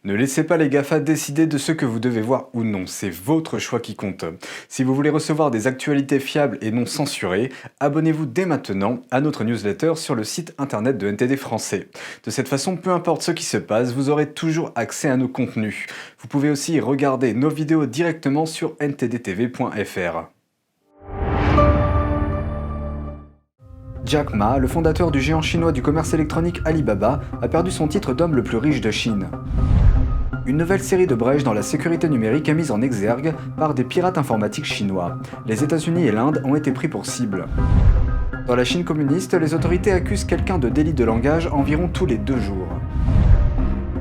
Ne laissez pas les GAFA décider de ce que vous devez voir ou non, c'est votre choix qui compte. Si vous voulez recevoir des actualités fiables et non censurées, abonnez-vous dès maintenant à notre newsletter sur le site internet de NTD français. De cette façon, peu importe ce qui se passe, vous aurez toujours accès à nos contenus. Vous pouvez aussi regarder nos vidéos directement sur ntdtv.fr. Jack Ma, le fondateur du géant chinois du commerce électronique Alibaba, a perdu son titre d'homme le plus riche de Chine. Une nouvelle série de brèches dans la sécurité numérique est mise en exergue par des pirates informatiques chinois. Les États-Unis et l'Inde ont été pris pour cible. Dans la Chine communiste, les autorités accusent quelqu'un de délit de langage environ tous les 2 jours.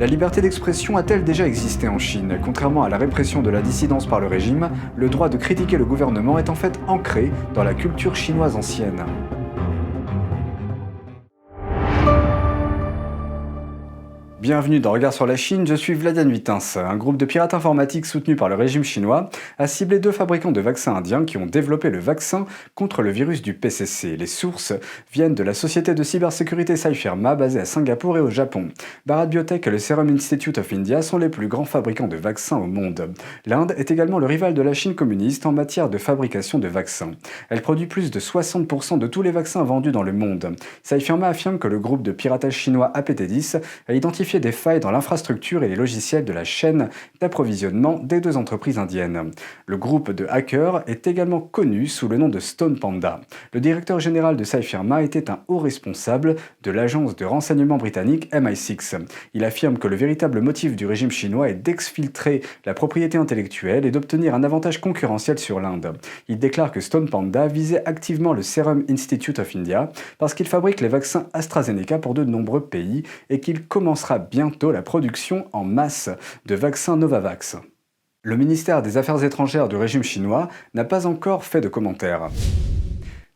La liberté d'expression a-t-elle déjà existé en Chine? Contrairement à la répression de la dissidence par le régime, le droit de critiquer le gouvernement est en fait ancré dans la culture chinoise ancienne. Bienvenue dans Regard sur la Chine, je suis Vladian Vitins. Un groupe de pirates informatiques soutenu par le régime chinois a ciblé 2 fabricants de vaccins indiens qui ont développé le vaccin contre le virus du PCC. Les sources viennent de la société de cybersécurité Cypherma basée à Singapour et au Japon. Bharat Biotech et le Serum Institute of India sont les plus grands fabricants de vaccins au monde. L'Inde est également le rival de la Chine communiste en matière de fabrication de vaccins. Elle produit plus de 60% de tous les vaccins vendus dans le monde. Cypherma affirme que le groupe de piratage chinois APT10 a identifié des failles dans l'infrastructure et les logiciels de la chaîne d'approvisionnement des 2 entreprises indiennes. Le groupe de hackers est également connu sous le nom de Stone Panda. Le directeur général de Cypherma était un haut responsable de l'agence de renseignement britannique MI6. Il affirme que le véritable motif du régime chinois est d'exfiltrer la propriété intellectuelle et d'obtenir un avantage concurrentiel sur l'Inde. Il déclare que Stone Panda visait activement le Serum Institute of India parce qu'il fabrique les vaccins AstraZeneca pour de nombreux pays et qu'il commencera bientôt la production en masse de vaccins Novavax. Le ministère des Affaires étrangères du régime chinois n'a pas encore fait de commentaires.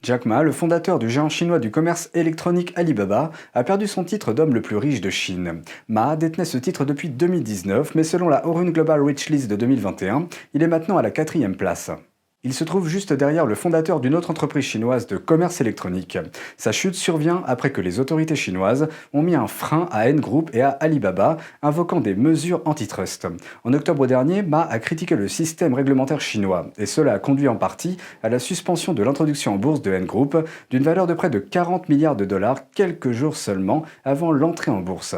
Jack Ma, le fondateur du géant chinois du commerce électronique Alibaba, a perdu son titre d'homme le plus riche de Chine. Ma détenait ce titre depuis 2019, mais selon la Hurun Global Rich List de 2021, il est maintenant à la 4e place. Il se trouve juste derrière le fondateur d'une autre entreprise chinoise de commerce électronique. Sa chute survient après que les autorités chinoises ont mis un frein à Ant Group et à Alibaba, invoquant des mesures antitrust. En octobre dernier, Ma a critiqué le système réglementaire chinois, et cela a conduit en partie à la suspension de l'introduction en bourse de Ant Group d'une valeur de près de 40 milliards de dollars quelques jours seulement avant l'entrée en bourse.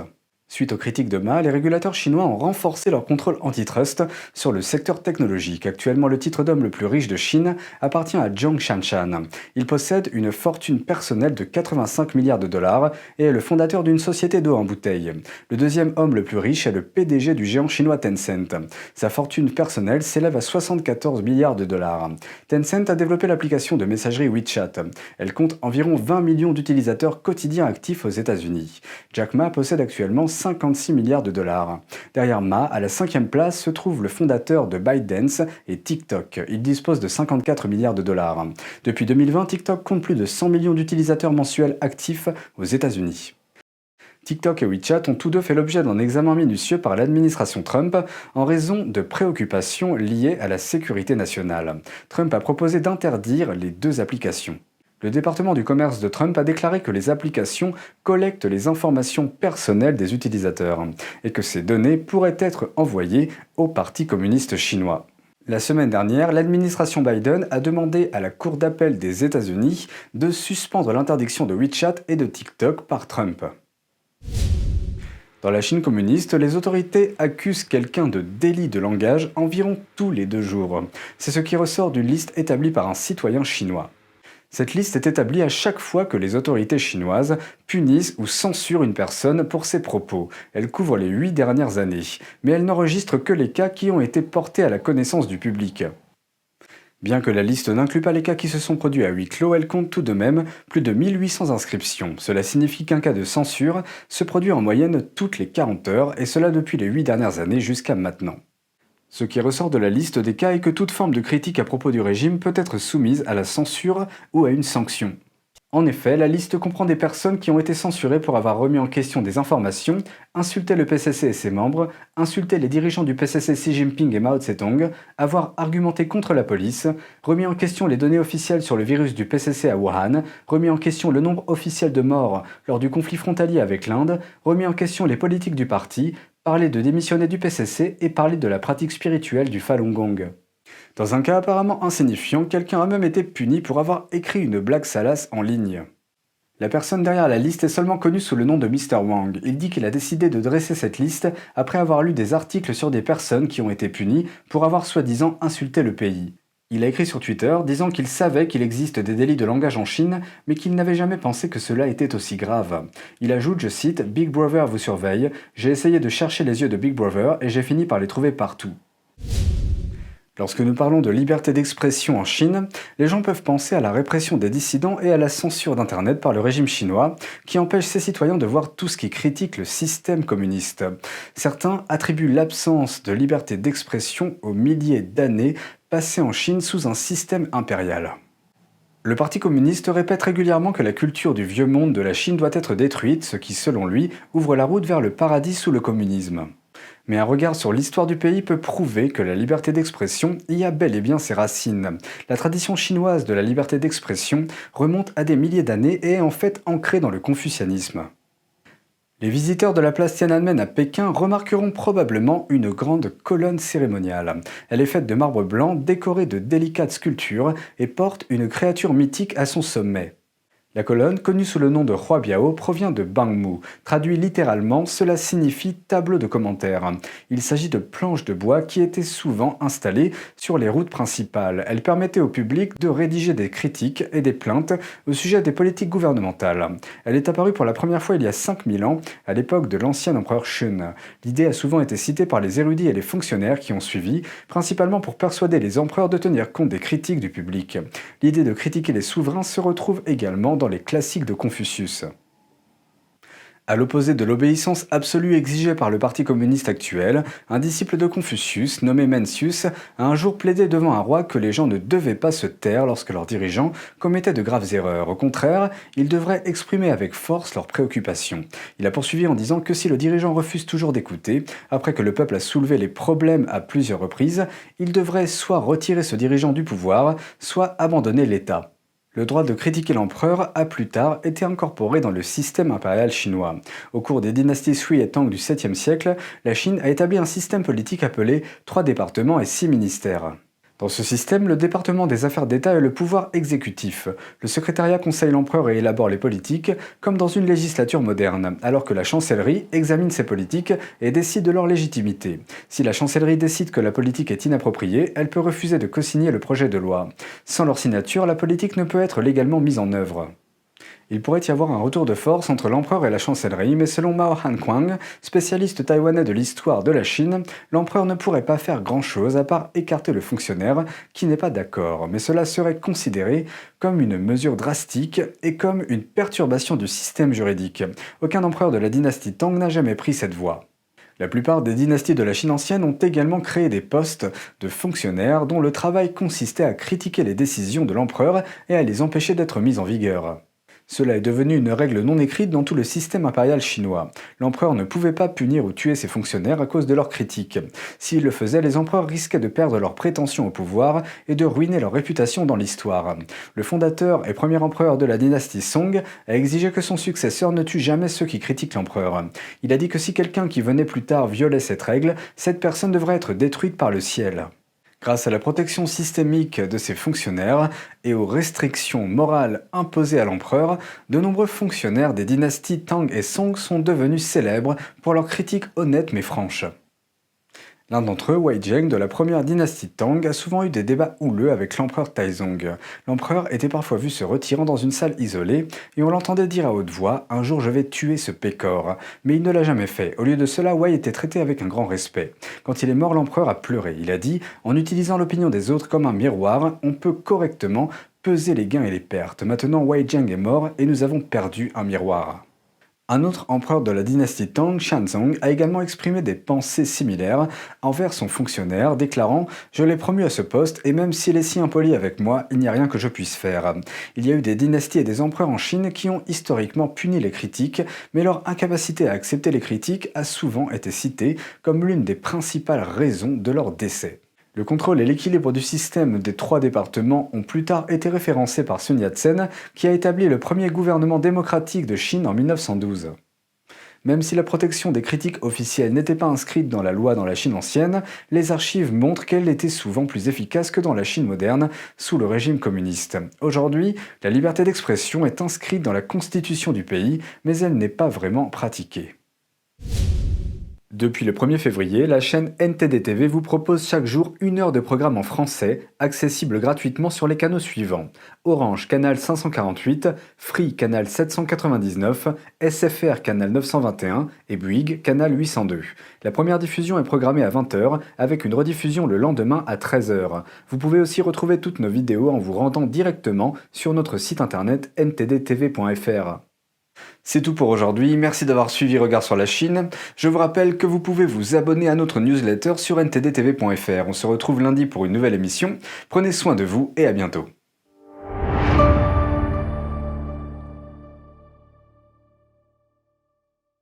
Suite aux critiques de Ma, les régulateurs chinois ont renforcé leur contrôle antitrust sur le secteur technologique. Actuellement, le titre d'homme le plus riche de Chine appartient à Zhong Shanshan. Il possède une fortune personnelle de 85 milliards de dollars et est le fondateur d'une société d'eau en bouteille. Le deuxième homme le plus riche est le PDG du géant chinois Tencent. Sa fortune personnelle s'élève à 74 milliards de dollars. Tencent a développé l'application de messagerie WeChat. Elle compte environ 20 millions d'utilisateurs quotidiens actifs aux États-Unis. Jack Ma possède actuellement 56 milliards de dollars. Derrière Ma, à la 5e place, se trouve le fondateur de ByteDance et TikTok. Il dispose de 54 milliards de dollars. Depuis 2020, TikTok compte plus de 100 millions d'utilisateurs mensuels actifs aux États-Unis. TikTok et WeChat ont tous 2 fait l'objet d'un examen minutieux par l'administration Trump en raison de préoccupations liées à la sécurité nationale. Trump a proposé d'interdire les 2 applications. Le département du commerce de Trump a déclaré que les applications collectent les informations personnelles des utilisateurs et que ces données pourraient être envoyées au Parti communiste chinois. La semaine dernière, l'administration Biden a demandé à la Cour d'appel des États-Unis de suspendre l'interdiction de WeChat et de TikTok par Trump. Dans la Chine communiste, les autorités accusent quelqu'un de délit de langage environ tous les 2 jours. C'est ce qui ressort d'une liste établie par un citoyen chinois. Cette liste est établie à chaque fois que les autorités chinoises punissent ou censurent une personne pour ses propos. Elle couvre les 8 dernières années, mais elle n'enregistre que les cas qui ont été portés à la connaissance du public. Bien que la liste n'inclue pas les cas qui se sont produits à huis clos, elle compte tout de même plus de 1800 inscriptions. Cela signifie qu'un cas de censure se produit en moyenne toutes les 40 heures, et cela depuis les 8 dernières années jusqu'à maintenant. Ce qui ressort de la liste des cas est que toute forme de critique à propos du régime peut être soumise à la censure ou à une sanction. En effet, la liste comprend des personnes qui ont été censurées pour avoir remis en question des informations, insulté le PCC et ses membres, insulté les dirigeants du PCC Xi Jinping et Mao Tse-tung, avoir argumenté contre la police, remis en question les données officielles sur le virus du PCC à Wuhan, remis en question le nombre officiel de morts lors du conflit frontalier avec l'Inde, remis en question les politiques du parti, parler de démissionner du PCC et parler de la pratique spirituelle du Falun Gong. Dans un cas apparemment insignifiant, quelqu'un a même été puni pour avoir écrit une blague salace en ligne. La personne derrière la liste est seulement connue sous le nom de Mr. Wang. Il dit qu'il a décidé de dresser cette liste après avoir lu des articles sur des personnes qui ont été punies pour avoir soi-disant insulté le pays. Il a écrit sur Twitter disant qu'il savait qu'il existe des délits de langage en Chine, mais qu'il n'avait jamais pensé que cela était aussi grave. Il ajoute, je cite, Big Brother vous surveille, j'ai essayé de chercher les yeux de Big Brother et j'ai fini par les trouver partout. Lorsque nous parlons de liberté d'expression en Chine, les gens peuvent penser à la répression des dissidents et à la censure d'Internet par le régime chinois, qui empêche ses citoyens de voir tout ce qui critique le système communiste. Certains attribuent l'absence de liberté d'expression aux milliers d'années passées en Chine sous un système impérial. Le Parti communiste répète régulièrement que la culture du vieux monde de la Chine doit être détruite, ce qui, selon lui, ouvre la route vers le paradis sous le communisme. Mais un regard sur l'histoire du pays peut prouver que la liberté d'expression y a bel et bien ses racines. La tradition chinoise de la liberté d'expression remonte à des milliers d'années et est en fait ancrée dans le confucianisme. Les visiteurs de la place Tiananmen à Pékin remarqueront probablement une grande colonne cérémoniale. Elle est faite de marbre blanc décoré de délicates sculptures et porte une créature mythique à son sommet. La colonne, connue sous le nom de Huabiao, provient de Bangmu. Traduit littéralement, cela signifie tableau de commentaires. Il s'agit de planches de bois qui étaient souvent installées sur les routes principales. Elles permettaient au public de rédiger des critiques et des plaintes au sujet des politiques gouvernementales. Elle est apparue pour la première fois il y a 5000 ans, à l'époque de l'ancien empereur Shun. L'idée a souvent été citée par les érudits et les fonctionnaires qui ont suivi, principalement pour persuader les empereurs de tenir compte des critiques du public. L'idée de critiquer les souverains se retrouve également dans les classiques de Confucius. À l'opposé de l'obéissance absolue exigée par le Parti communiste actuel, un disciple de Confucius, nommé Mencius, a un jour plaidé devant un roi que les gens ne devaient pas se taire lorsque leurs dirigeants commettaient de graves erreurs. Au contraire, ils devraient exprimer avec force leurs préoccupations. Il a poursuivi en disant que si le dirigeant refuse toujours d'écouter, après que le peuple a soulevé les problèmes à plusieurs reprises, il devrait soit retirer ce dirigeant du pouvoir, soit abandonner l'État. Le droit de critiquer l'empereur a plus tard été incorporé dans le système impérial chinois. Au cours des dynasties Sui et Tang du 7e siècle, la Chine a établi un système politique appelé 3 départements et 6 ministères. Dans ce système, le département des affaires d'État est le pouvoir exécutif. Le secrétariat conseille l'empereur et élabore les politiques, comme dans une législature moderne, alors que la chancellerie examine ces politiques et décide de leur légitimité. Si la chancellerie décide que la politique est inappropriée, elle peut refuser de co-signer le projet de loi. Sans leur signature, la politique ne peut être légalement mise en œuvre. Il pourrait y avoir un retour de force entre l'empereur et la chancellerie, mais selon Mao Han-kwang, spécialiste taïwanais de l'histoire de la Chine, l'empereur ne pourrait pas faire grand-chose à part écarter le fonctionnaire qui n'est pas d'accord, mais cela serait considéré comme une mesure drastique et comme une perturbation du système juridique. Aucun empereur de la dynastie Tang n'a jamais pris cette voie. La plupart des dynasties de la Chine ancienne ont également créé des postes de fonctionnaires dont le travail consistait à critiquer les décisions de l'empereur et à les empêcher d'être mises en vigueur. Cela est devenu une règle non écrite dans tout le système impérial chinois. L'empereur ne pouvait pas punir ou tuer ses fonctionnaires à cause de leurs critiques. S'il le faisait, les empereurs risquaient de perdre leur prétention au pouvoir et de ruiner leur réputation dans l'histoire. Le fondateur et premier empereur de la dynastie Song a exigé que son successeur ne tue jamais ceux qui critiquent l'empereur. Il a dit que si quelqu'un qui venait plus tard violait cette règle, cette personne devrait être détruite par le ciel. Grâce à la protection systémique de ses fonctionnaires et aux restrictions morales imposées à l'empereur, de nombreux fonctionnaires des dynasties Tang et Song sont devenus célèbres pour leurs critiques honnêtes mais franches. L'un d'entre eux, Wei Zheng, de la première dynastie Tang, a souvent eu des débats houleux avec l'empereur Taizong. L'empereur était parfois vu se retirant dans une salle isolée, et on l'entendait dire à haute voix « Un jour je vais tuer ce pécore ». Mais il ne l'a jamais fait. Au lieu de cela, Wei était traité avec un grand respect. Quand il est mort, l'empereur a pleuré. Il a dit « En utilisant l'opinion des autres comme un miroir, on peut correctement peser les gains et les pertes. Maintenant, Wei Zheng est mort, et nous avons perdu un miroir ». Un autre empereur de la dynastie Tang, Xuanzong, a également exprimé des pensées similaires envers son fonctionnaire, déclarant « Je l'ai promu à ce poste et même s'il est si impoli avec moi, il n'y a rien que je puisse faire ». Il y a eu des dynasties et des empereurs en Chine qui ont historiquement puni les critiques, mais leur incapacité à accepter les critiques a souvent été citée comme l'une des principales raisons de leur décès. Le contrôle et l'équilibre du système des 3 départements ont plus tard été référencés par Sun Yat-sen, qui a établi le premier gouvernement démocratique de Chine en 1912. Même si la protection des critiques officielles n'était pas inscrite dans la loi dans la Chine ancienne, les archives montrent qu'elle était souvent plus efficace que dans la Chine moderne, sous le régime communiste. Aujourd'hui, la liberté d'expression est inscrite dans la constitution du pays, mais elle n'est pas vraiment pratiquée. Depuis le 1er février, la chaîne NTD TV vous propose chaque jour 1 heure de programme en français, accessible gratuitement sur les canaux suivants: Orange canal 548, Free canal 799, SFR canal 921 et Bouygues canal 802. La première diffusion est programmée à 20 h avec une rediffusion le lendemain à 13 h. Vous pouvez aussi retrouver toutes nos vidéos en vous rendant directement sur notre site internet ntdtv.fr. C'est tout pour aujourd'hui, merci d'avoir suivi Regard sur la Chine. Je vous rappelle que vous pouvez vous abonner à notre newsletter sur ntdtv.fr. On se retrouve lundi pour une nouvelle émission. Prenez soin de vous et à bientôt.